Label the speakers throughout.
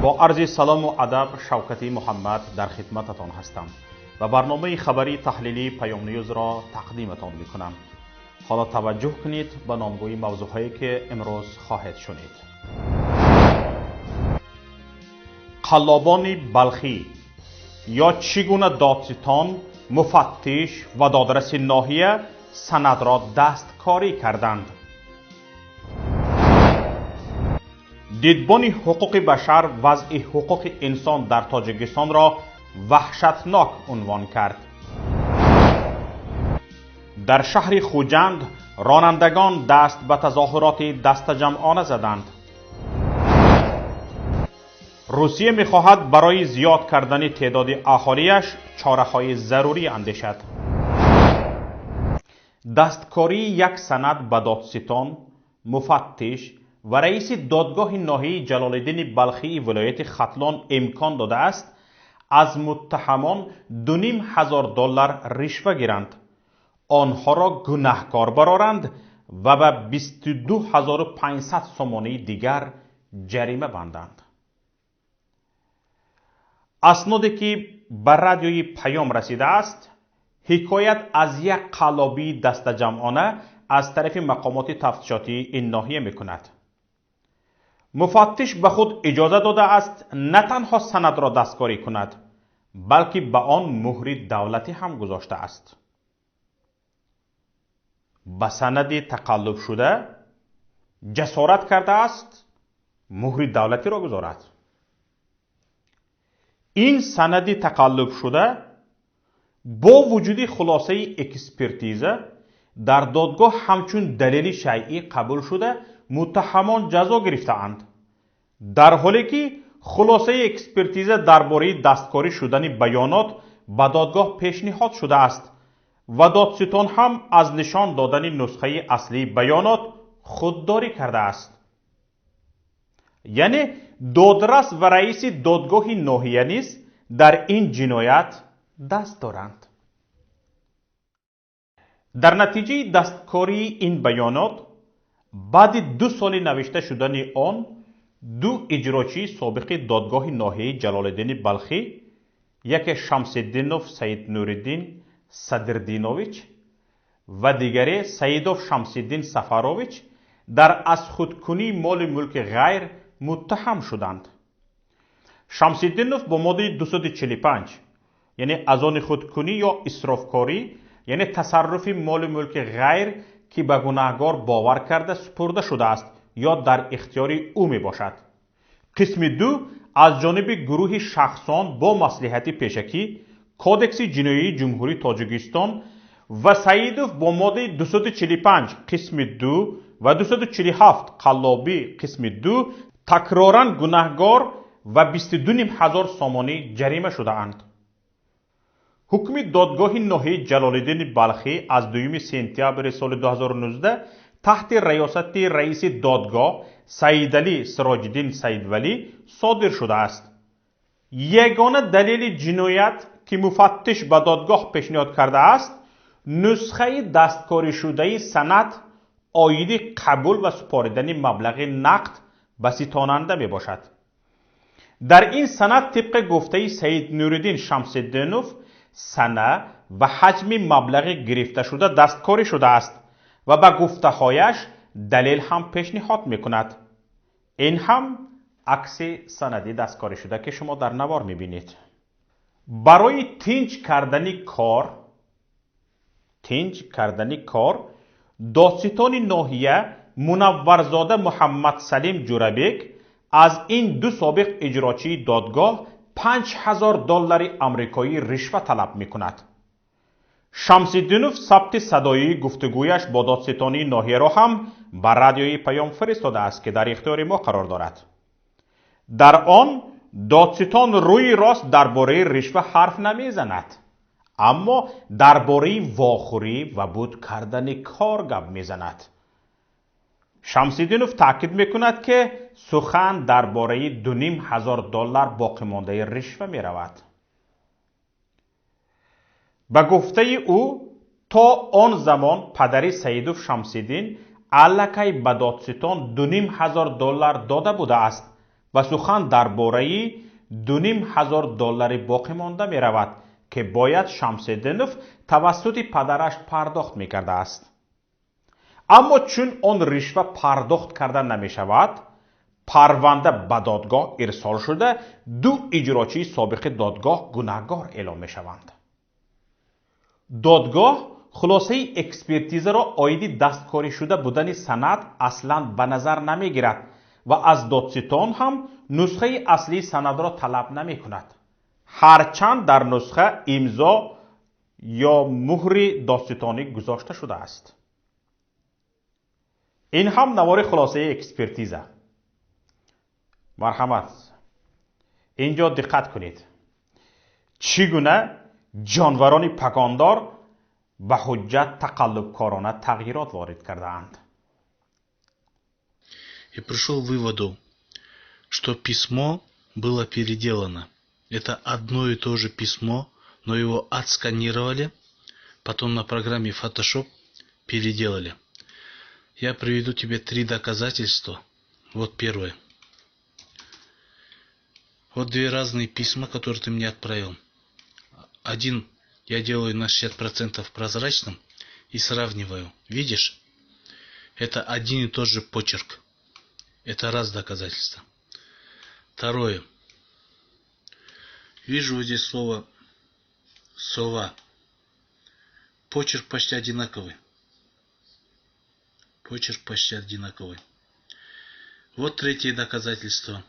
Speaker 1: با عرض سلام و ادب شوکتی محمد در خدمتتان هستم و برنامه خبری تحلیلی پیام نیوز را تقدیمتان میکنم. حالا توجه کنید به نامگوی موضوعهایی که امروز خواهید شنید. قلابان بلخی یا چگونه دادستان، مفتش و دادرس ناحیه سند را دستکاری کردند. دیدبان حقوق بشر وضع حقوق انسان در تاجیکستان را وحشتناک عنوان کرد. در شهر خوجند رانندگان دست به تظاهرات دستجمعانه زدند. روسیه می‌خواهد برای زیاد کردن تعداد اهالیش چاره‌های ضروری اندیشد. دستکاری یک سند به دادستان، مفتش و رئیس دادگاه ناحیه جلال‌الدین بلخی ولایت ختلان امکان داده است از متهمان $2,500 رشوه گیرند، آنها را گناهکار برآورند و به 22,500 سومانی دیگر جریمه بندند. اسنادی که به رادیوی پیام رسیده است حکایت از یک قلابی دست جمعانه از طرف مقامات تفتیشاتی این ناحیه میکند. مفتش به خود اجازه داده است نه تنها سند را دستکاری کند بلکه به آن مهر دولتی هم گذاشته است. به سند تقلب شده جسارت کرده است مهر دولتی را گذارد. این سند تقلب شده با وجود خلاصه اکسپرتیزه در دادگاه همچون دلیل شیعی قبول شده متهمان جزا گرفته‌اند، در حالی که خلاصه اکسپرتیزه درباره دستکاری شدن بیانات به دادگاه پیشنهاد شده است و دادستان هم از نشان دادن نسخه اصلی بیانات خودداری کرده است. یعنی دادرس و رئیس دادگاه ناحیه نیز در این جنایت دست دارند. در نتیجه دستکاری این بیانات بعد 2 سال نوشته شدن آن، 2 اجراچی سابق دادگاه ناحیه جلال‌الدین بلخی، یک شمس‌الدینوف سید نورالدین صدردینویچ و دیگری سیدوف شمس‌الدین سفرویچ در از خودکنی مال ملک غیر متهم شدند. شمس‌الدینوف با ماده 245 یعنی از آن خودکنی یا اسرافکاری یعنی تصرف مال ملک غیر که به گناهکار باور کرده سپرده شده است یا در اختیار او می باشد. قسم 2 از جانب گروه شخصان با مصلحت پیشکی کودکس جنایی جمهوری تاجیکستان و سیدوف با ماده 245 قسم 2 و 247 قلابی قسم 2 تکرارا گناهکار و 22,500 سومانی جریمه شده اند. حکم دادگاه ناحیه جلال‌الدین بلخی از 2 سپتامبر سال 2019 تحت ریاست رئیس دادگاه سیدعلی سراج‌الدین سیدولی صادر شده است. یگانه دلیل جنایت که مفتش به دادگاه پیشنهاد کرده است نسخه دستکاری شده سند عاید قبول و سپاریدن مبلغ نقد به ستاننده می باشد. در این سند طبق گفته سید نورالدین شمس‌الدینوف سنه و حجم مبلغ گرفته شده دستکاری شده است و به گفته هایش دلیل هم پیشنهاد می کند. این هم عکس سندی دستکاری شده که شما در نوار می بینید. برای تنج کردن کار دادستان ناحیه منورزاده محمد سلیم جوربک از این 2 سابق اجراچی دادگاه $5,000 آمریکایی رشوه طلب می کند. شمس‌الدینوف ثبت صدایی گفتگویش با دادستان ناحیه را هم بر رادیوی پیام فرستاده است که در اختیار ما قرار دارد. در آن دادستان روی راست درباره رشوه حرف نمی زند اما درباره واخوری و بود کردن کار گپ می زند. شمس‌الدینوف تاکید می کند که سخن درباره $2,500 باقی مانده رشوه می رود. به گفته او تا آن زمان پدر سیدوف شمس‌الدین الکی به دادستان $2,500 داده بوده است و سخن درباره $2,500 باقی مانده می رود که باید شمس‌الدینов توسط پدرش پرداخت می کرده است. اما چون آن رشوه پرداخت کرده نمی شود، پرونده به دادگاه ارسال شده 2 اجراچی سابق دادگاه گناهکار اعلام می شوند. دادگاه خلاصه اکسپرتیزه را عاید دستکاری شده بودن سند اصلا به نظر نمی گیرد و از دادستان هم نسخه اصلی سند را طلب نمی کند. هرچند در نسخه امضا یا مهر دادستانی گذاشته شده است. این هم نوار خلاصه اکسپرتیزه. مرحمت. اینجا دقت کنید. چگونه جانوران پگاندار به حجت تقلبکارانه تغییرات وارد کردند.
Speaker 2: И пришел к выводу, что письмо было переделано. Это одно и то же письмо, но его отсканировали, потом на программе Photoshop переделали. Я приведу тебе 3 доказательства. Вот первое. Вот 2 разные письма, которые ты мне отправил. Один я делаю на 60% прозрачным и сравниваю. Видишь? Это один и тот же почерк. Это раз доказательство. Второе. Вижу вот здесь слово «сова». Почерк почти одинаковый. Почерк почти одинаковый. Вот третье доказательство.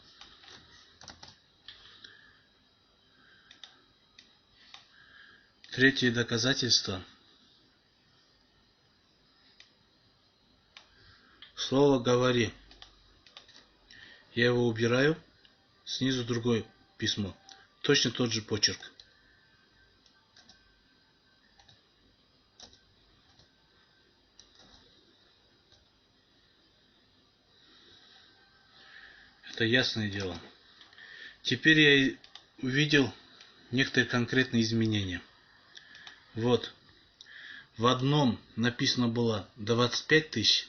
Speaker 2: Третье доказательство. Слово «говори». Я его убираю. Снизу другое письмо. Точно тот же почерк. Это ясное дело. Теперь я увидел некоторые конкретные изменения. Вот. В одном написано было 25 тысяч,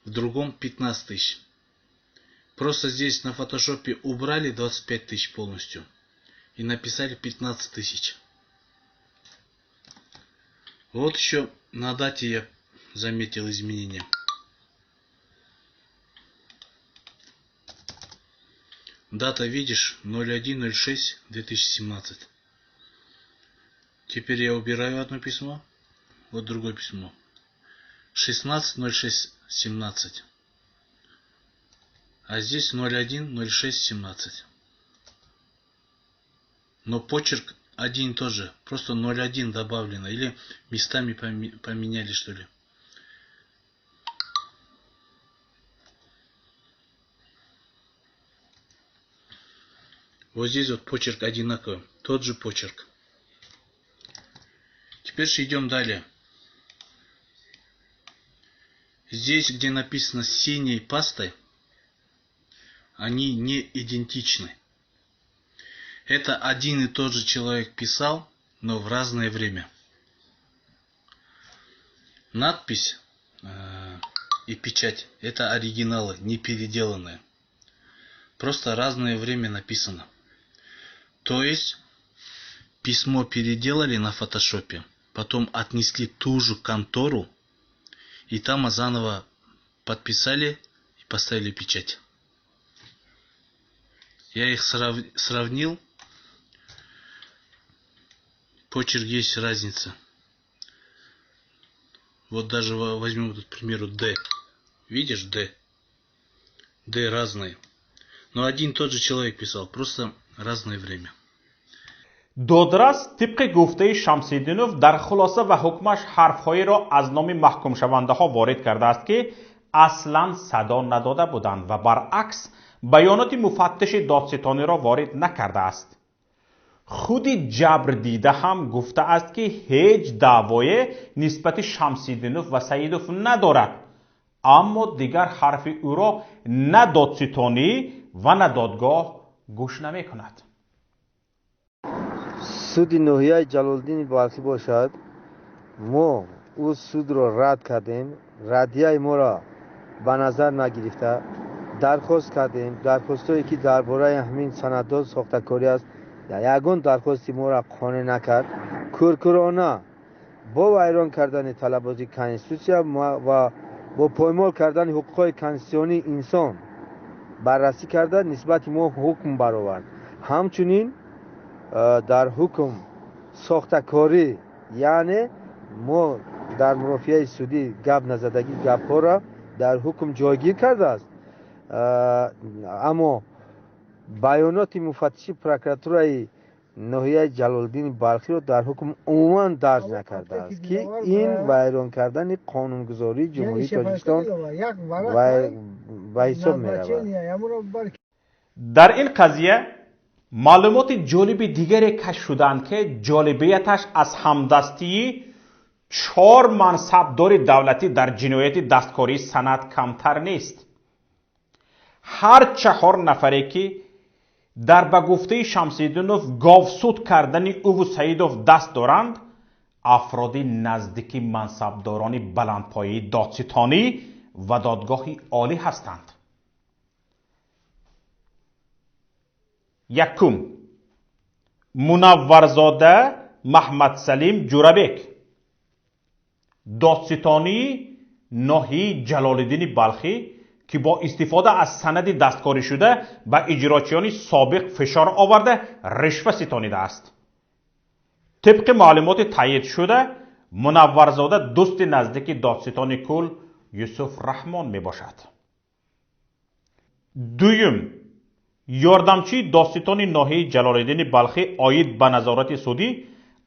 Speaker 2: в другом 15 тысяч. Просто здесь на фотошопе убрали 25 тысяч полностью и написали 15 тысяч. Вот еще на дате я заметил изменения. Дата, видишь, 01.06.2017. Теперь я убираю одно письмо, вот другое письмо. 16.06.17. А здесь 01.06.17. Но почерк один и тот же. Просто 01 добавлено. Или местами поменяли, что ли. Вот здесь вот почерк одинаковый. Тот же почерк. Теперь идем далее. Здесь, где написано синей пастой, они не идентичны. Это один и тот же человек писал, но в разное время. Надпись и печать – это оригиналы, не переделанные. Просто разное время написано. То есть, письмо переделали на фотошопе, потом отнесли ту же контору, и там заново подписали и поставили печать. Я их сравнил. Почерк есть разница. Вот даже возьмем, к примеру, D. Видишь, D? D разные. Но один и тот же человек писал, просто разное время.
Speaker 1: دادرس طبق گفته شمس‌الدینов در خلاصه و حکمش حرفهایی را از نام محکوم شونده ها وارد کرده است که اصلا صدا نداده بودند و برعکس بیانات مفتش دادستانی را وارد نکرده است. خود جبر دیده هم گفته است که هیچ دعوای نسبت شمس‌الدینov و سیدov ندارد، اما دیگر حرف او را نه دادستانی و نه دادگاه گوش نمی کند.
Speaker 3: سود نهیه جلال‌الدین بلخی باشد، ما او سود را رد کردیم. ردیه ما را به نظر نگرفته درخواست کردیم. درخواستایی که درباره همین سندات ساختکاری است یگان درخواستی ما را قانع نکرد. کورکورانه با ویران کردن طلبات کنستیتوسیا و با پایمال کردن حقوق کنستیتوسیونی انسان بررسی کرده نسبت ما حکم برآورد. همچنین در حکم ساختکاری یعنی ما در مرافعه سودی گپ نزدگی گپ ها را در حکم جایگیر کرده است. اما بیانات مفتش پروکراتورای ناحیه جلال‌الدین بلخی را در حکم عموما درج نکرده است که این ویران کردن قانونگذاری جمهوری تاجیکستان و حساب می‌رود.
Speaker 1: در این قضیه معلومات جالب دیگری کشف شدند که جالبیتش از همدستی 4 منصبدار دولتی در جنایت دستکاری سند کمتر نیست. هر 4 نفری که در به گفته شمس‌الدینوف گاوسود کردن او و سعیدوف دست دارند افراد نزدیکی منصبداران بلندپایه دادستانی و دادگاه عالی هستند. یکم منورزاده محمد سلیم جوربک، دادستانی ناحیه جلال‌الدین بلخی که با استفاده از سند دستکاری شده به اجراچیان سابق فشار آورده رشوه ستانیده است. طبق معلومات تایید شده منورزاده دوست نزدیک دادستان کل یوسف رحمان می باشد. دویم یاردمچی دادستان ناحیه جلال‌الدین بلخی عاید به نظارت سودی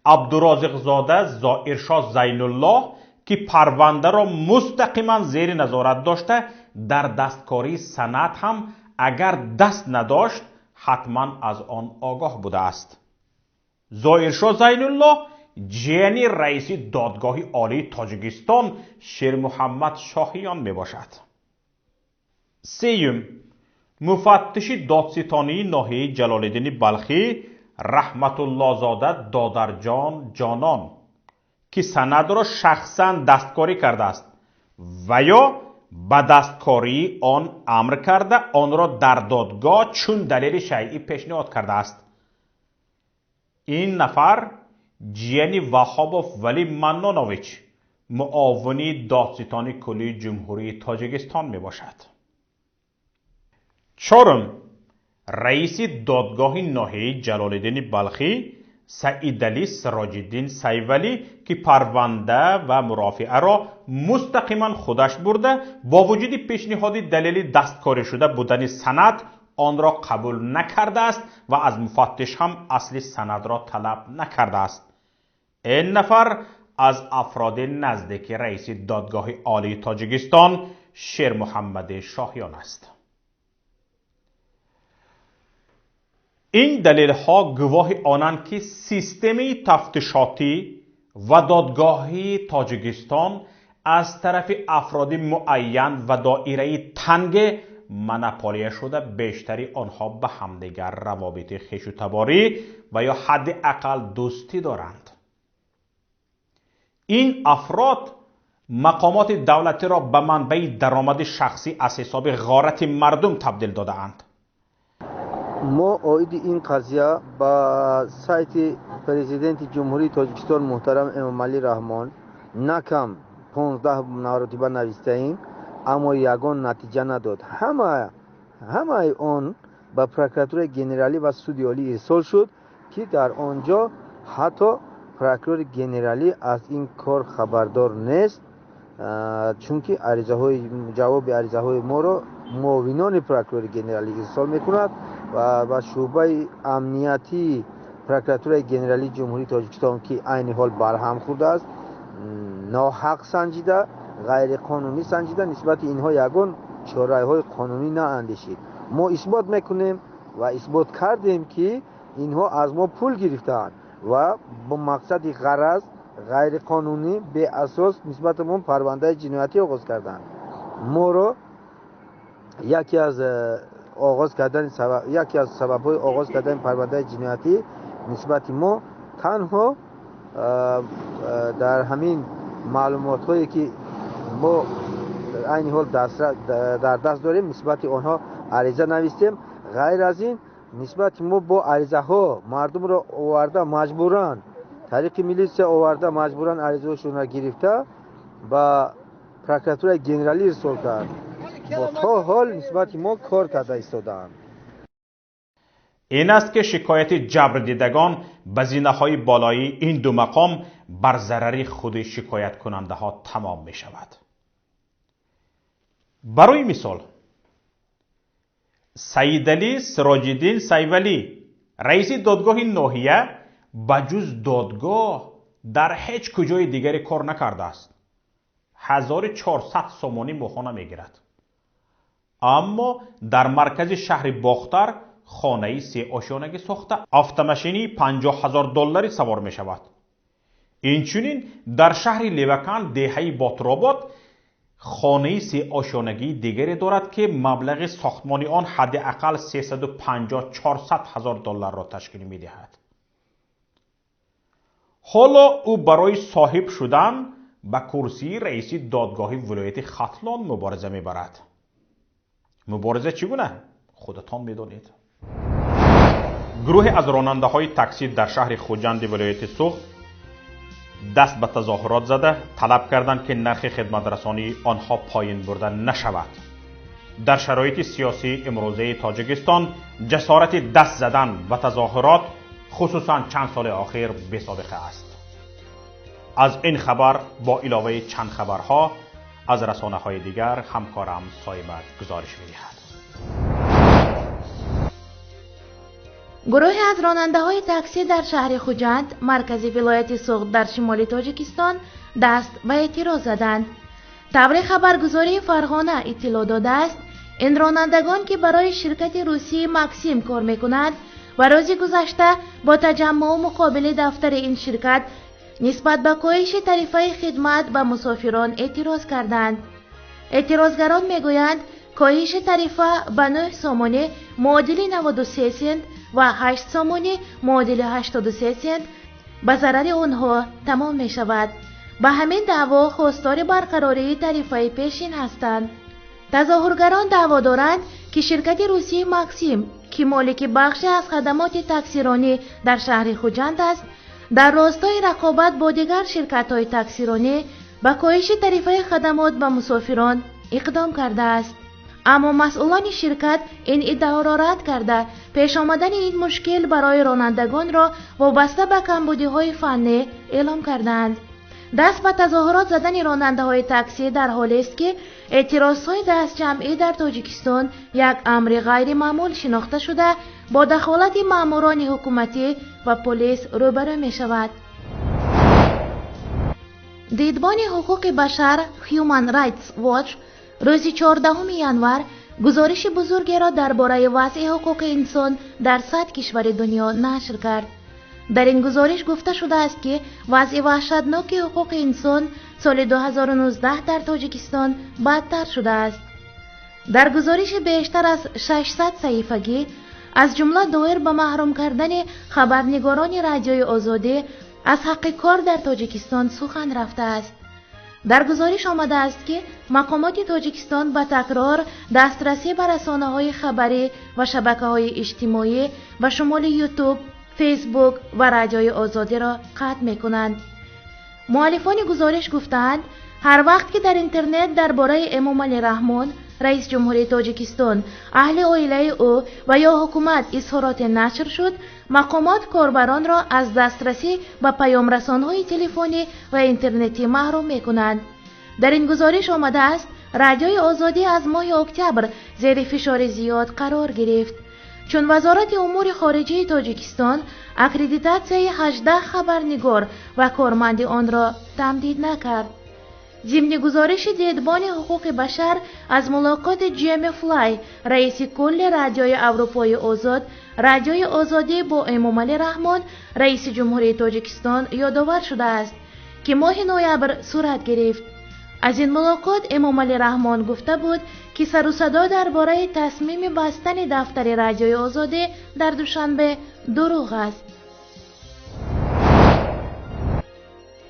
Speaker 1: عبدالرازق زاده ظاهرشاه زین الله که پرونده را مستقیما زیر نظارت داشته در دستکاری سند هم اگر دست نداشت حتما از آن آگاه بوده است. ظاهرشاه زین الله جنی رئیس دادگاه عالی تاجیکستان شیر محمد شاهیان می باشد. سوم مفتش دادستانی ناحیه جلال‌الدین بلخی رحمت الله زاده دادرجان جانان که سند را شخصا دستکاری کرده است و یا به دستکاری آن امر کرده آن را در دادگاه چون دلیل شیعی پیشنهاد کرده است. این نفر جیانی وهابوف ولی منانویچ معاونی دادستان کلی جمهوری تاجیکستان می باشد. چهارم رئیس دادگاه ناحیه جلال‌الدین بلخی سعید علی سراج‌الدین سیولی که پرونده و مرافعه را مستقیما خودش برده با وجود پیشنهاد دلیل دستکاری شده بودن سند آن را قبول نکرده است و از مفتش هم اصل سند را طلب نکرده است. این نفر از افراد نزدیک رئیس دادگاه عالی تاجیکستان شیر محمد شاهیان است. این دلیل ها گواه آنند که سیستم تفتیشاتی و دادگاهی تاجیکستان از طرف افراد معین و دایره تنگ منپالیه شده بیشتری آنها به همدیگر روابط خویشتباری و یا حداقل دوستی دارند. این افراد مقامات دولتی را به منبع درآمد شخصی از حساب غارت مردم تبدیل داده اند.
Speaker 3: ما عاید این قضیه با سایت پرزیدنت جمهوری تاجیکستان محترم امامعلی رحمان نکم 15 مرتبه نوشته ایم اما یگان نتیجه نداد. همه آن به پروکراتور گنرالی و سود عالی ارسال شد که در آنجا حتی پروکراتور گنرالی از این کار خبردار نیست، چون که جواب عریضه های ما را معاونان پروکراتور گنرالی ارسال میکند و شعبه امنیتی پروکراتور گنرالی جمهوری تاجیکستان که عین حال برهم خورده است ناحق سنجیده غیر قانونی سنجیده نسبت اینها یگان چاره‌های قانونی نه اندیشید. ما اثبات میکنیم و اثبات کردیم که اینها از ما پول گرفتند و با مقصد غرض غیر قانونی به اساس نسبت ما پرونده جنایتی آغاز کردند. ما را یکی از سبب‌های آغاز کردن پرونده جنایتی نسبت ما تنها در همین معلومات هایی که ما عین حال در دست داریم نسبت آنها عریضه نوشتیم. غیر از این نسبت ما با عریضه ها مردم را آورده مجبوران طریق میلیس آورده مجبوران عریضه‌شون را گرفته با پروکراتور گنرالی ارسال کرد. با تا حال نسبت ما کار کرده ایستادند.
Speaker 1: این است که شکایت جبر دیدگان به زینه‌های بالایی این دو مقام بر ضرر خود شکایت کننده ها تمام می شود. برای مثال سید علی سراج‌الدین سیولی رئیس دادگاه ناحیه بجز دادگاه در هیچ کجای دیگری کار نکرده است. 1400 سومانی ماهانه میگیرد. اما در مرکز شهر باختر خانه 3 آشیانگی ساخته автомашини $50,000 سوار می شود. اینچنین در شهر لیوکان دهه باتراباد خانه 3 آشیانگی دیگری دارد که مبلغ ساختمان آن حداقل $350,000-400,000 را تشکیل می دهد. حالا او برای صاحب شدن به کرسی رئیس دادگاه ولایت ختلان مبارزه می برد. مبارزه چگونه؟ خودتان می دانید. گروه از راننده های تاکسی در شهر خوجند ولایت سوخت دست به تظاهرات زده طلب کردند که نرخ خدمت رسانی آنها پایین برده نشود. در شرایط سیاسی امروزه تاجیکستان جسارت دست زدن به تظاهرات خصوصا چند سال اخیر بی سابقه است. از این خبر با علاوه چند خبرها از رسانه های دیگر همکارم صایبت گزارش می‌دهد.
Speaker 4: گروهی از راننده های تاکسی در شهر خوجند مرکز ولایت سوخت در شمال تاجیکستان دست به اعتراض زدند. طبق خبرگزاری فرغانه اطلاع داده است این رانندگان که برای شرکت روسی ماکسیم کار میکنند و روز گذشته با تجمع و مقابله دفتر این شرکت نسبت به کاهش تعرفه خدمت به مسافران اعتراض کردند. اعتراضگران میگویند کاهش تعرفه به 9 سومانی معادل 93 سنت و 8 سومانی معادل 83 سنت به ضرر آنها تمام می شود. به همین دعوا خواستار برقراری تعرفه پیشین هستند. تظاهرگران دعوا دارند که شرکت روسی ماکسیم که مالک بخشی از خدمات تاکسیرانی در شهر خوجند است در راستای رقابت با دیگر شرکت‌های تاکسیرانی به کاهش تعرفه خدمات به مسافران اقدام کرده است. اما مسئولان شرکت این ادعا را رد کرده پیش آمدن این مشکل برای رانندگان را وابسته به کمبودی‌های فنی اعلام کردند. دست به تظاهرات زدن راننده های تاکسی در حالی است که اعتراضهای دست جمعی در تاجیکستان یک امر غیر معمول شناخته شده با دخالت ماموران حکومتی و پلیس روبرو می شود. دیدبان حقوق بشر Human Rights Watch روز 14 ینور گزارش بزرگی را درباره وضع حقوق انسان در 100 کشور دنیا نشر کرد. در این گزارش گفته شده است که وضع وحشتناک حقوق انسان سال 2019 در تاجیکستان بدتر شده است. در گزارش بیشتر از 600 صحیفگی از جمله دایر به محروم کردن خبرنگاران رادیوی آزادی از حق کار در تاجیکستان سخن رفته است. در گزارش آمده است که مقامات تاجیکستان به تکرار دسترسی به رسانه‌های خبری و شبکه‌های اجتماعی به شمول یوتیوب، فیسبوک و رادیوی آزادی را قطع می‌کنند. مؤلفان گزارش گفتند هر وقت که در اینترنت درباره امامعلی رحمان رئیس جمهوری تاجیکستان، اهل عائله او و یا حکومت اظهارات نشر شد، مقامات کاربران را از دسترسی به پیام رسان‌های تلفنی و اینترنتی محروم می‌کنند. در این گزارش آمده است رادیوی آزادی از ماه اکتبر زیر فشار زیاد قرار گرفت چون وزارت امور خارجه تاجیکستان اکریدیتاسیای 18 خبرنگار و کارمند آن را تمدید نکرد. ضمن گزارش دیدبان حقوق بشر از ملاقات جیم فلای رئیس کل رادیوی اروپای آزاد، رادیوی آزادی با امامعلی رحمان رئیس جمهوری تاجیکستان یادآور شده است که ماه نوامبر صورت گرفت. از این ملاقات امامعلی رحمان گفته بود که سر و صدا درباره تصمیم بستن دفتر رادیوی آزادی در دوشنبه دروغ است.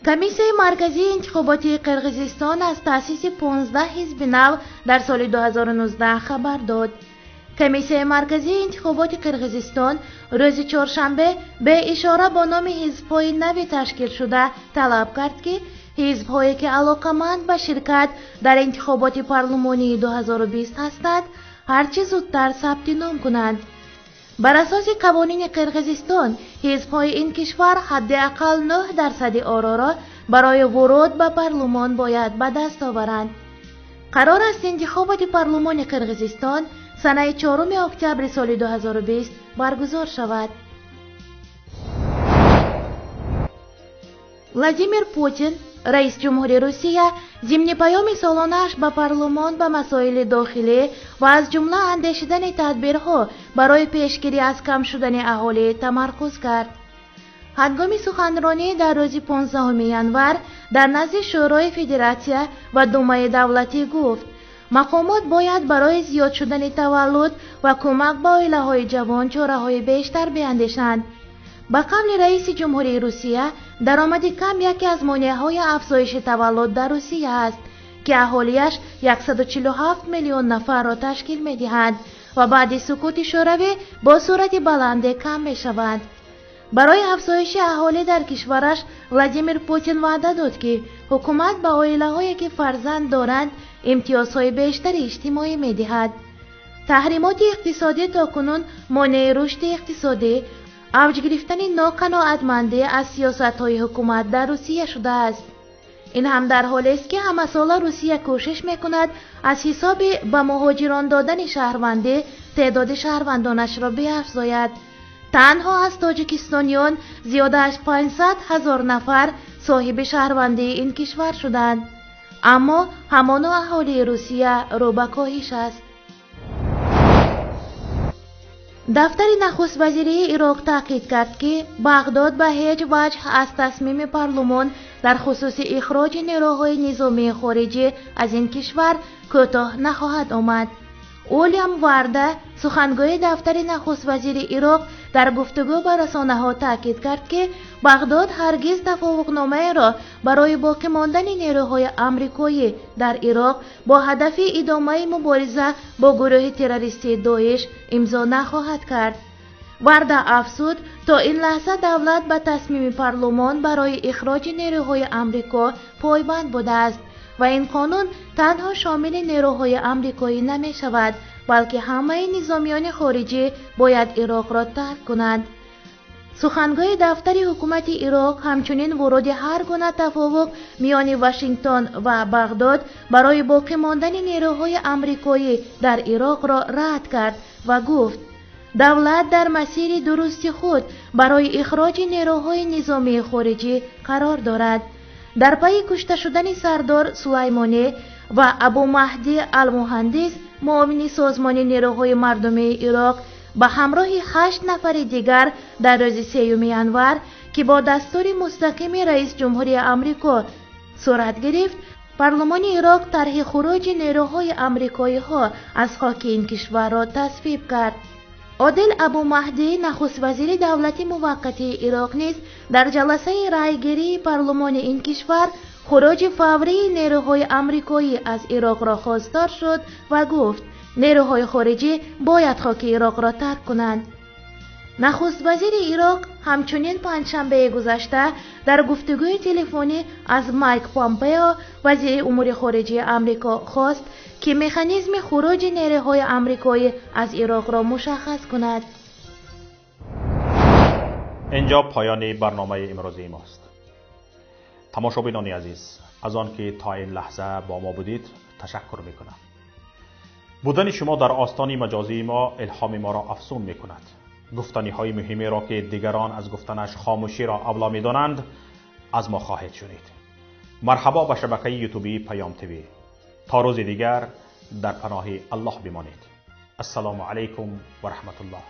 Speaker 4: کمیسیون مرکزی انتخاباتی قرقیزستان از تأسیس 15 حزب نو در سال 2019 خبر داد. کمیسیون مرکزی انتخابات قرقیزستان روز چهارشنبه به اشاره با نام حزب‌های نو تشکیل شده طلب کرد که حزب‌هایی که علاقه‌مند به شرکت در انتخابات پارلمانی 2020 هستند هرچه زودتر ثبت نام کنند. بر اساس قوانین قرقیزستان حزب‌های این کشور حداقل 9% آرا را برای ورود به پارلمان باید به دست آورند. قرار است انتخابات پارلمان قرقیزستان سنه 4 اکتبر سال 2020 برگزار شود. ولادیمیر پوتین رئیس جمهوری روسیه ضمن پیام سالانه‌اش به پارلمان به مسائل داخلی و از جمله اندیشیدن تدبیرها برای پیشگیری از کم شدن اهالی تمرکز کرد. هنگام سخنرانی در روز 15 ژانویه در نزد شورای فدراسیون و دومای دولتی گفت مقامات باید برای زیاد شدن تولد و کمک به عائله‌های جوان چاره‌های بیشتر بیندیشند. با قول رئیس جمهوری روسیه درآمد کم یکی از مانع‌های افزایش تولد در روسیه است که اهالیش 147 میلیون نفر را تشکیل می‌دهند و بعد سقوط شوروی با سرعت بلند کم می‌شوند. برای افزایش اهالی در کشورش ولادیمیر پوتین وعده داد که حکومت به عائله‌هایی که فرزند دارند امتیازهای بیشتر اجتماعی می‌دهد. تحریمات اقتصادی تاکنون مانع رشد اقتصادی، اوج گرفتن ناقناعتمندی از سیاست‌های حکومت در روسیه شده است. این هم در حالی است که همه ساله روسیه کوشش می‌کند از حساب به مهاجران دادن شهروندی تعداد شهروندانش را بیفزاید. تنها از تاجیکستانیان زیاده از 500,000 نفر صاحب شهروندی این کشور شدند، اما همان اهالی روسیه رو به کاهش است. دفتر نخست وزیری عراق تاکید کرد که بغداد به هیچ وجه از تصمیم پارلمان در خصوص اخراج نیروهای نظامی خارجی از این کشور کوتاه نخواهد آمد. اولیم وارده سخنگوی دفتر نخست وزیر عراق در گفتگو با رسانه‌ها تاکید کرد که بغداد هرگز توافقنامه را برای باقی ماندن نیروهای آمریکایی در عراق با هدف ادامه مبارزه با گروه تروریستی داعش امضا نخواهد کرد. وارده افزود تا این لحظه دولت به تصمیم پارلمان برای اخراج نیروهای آمریکا پایبند بوده است و این قانون تنها شامل نیروهای آمریکایی نمی شود بلکه همه نظامیان خارجی باید عراق را ترک کنند. سخنگوی دفتر حکومت عراق همچنین ورود هر گونه توافق میان واشنگتن و بغداد برای باقی ماندن نیروهای آمریکایی در عراق را رد کرد و گفت دولت در مسیر درست خود برای اخراج نیروهای نظامی خارجی قرار دارد. در پی کشته شدن سردار سلیمانی و ابو مهدی المهندس معاون سازمان نیروهای مردمی عراق به همراه 8 نفر دیگر در روز 3 ژانویه که با دستور مستقیم رئیس جمهوری آمریکا صورت گرفت، پارلمان عراق طرح خروج نیروهای آمریکایی ها از خاک این کشور را تصویب کرد. عادل ابو مهدی نخست وزیر دولت موقتی عراق نیز در جلسه رایگیری پارلمان این کشور خروج فوری نیروهای آمریکایی از عراق را خواستار شد و گفت نیروهای خارجی باید خاک عراق را ترک کنند. نخست وزیر عراق همچنین پنجشنبه گذشته در گفتگوی تلفنی از مایک پامپئو وزیر امور خارجه آمریکا خواست که مکانیزم خروج نیروهای آمریکایی از عراق را مشخص کند.
Speaker 1: اینجا پایان برنامه امروزی ماست. تماشابینان عزیز، از آن که تا این لحظه با ما بودید تشکر میکنم. بودن شما در آستان مجازی ما الهام ما را افزون میکند. گفتنی های مهمی را که دیگران از گفتنش خاموشی را اولا میدانند از ما خواهید شنید. مرحبا به شبکه یوتیوبی پیام تیوی. تا روز دیگر در پناه الله بمانید. السلام علیکم و رحمت الله.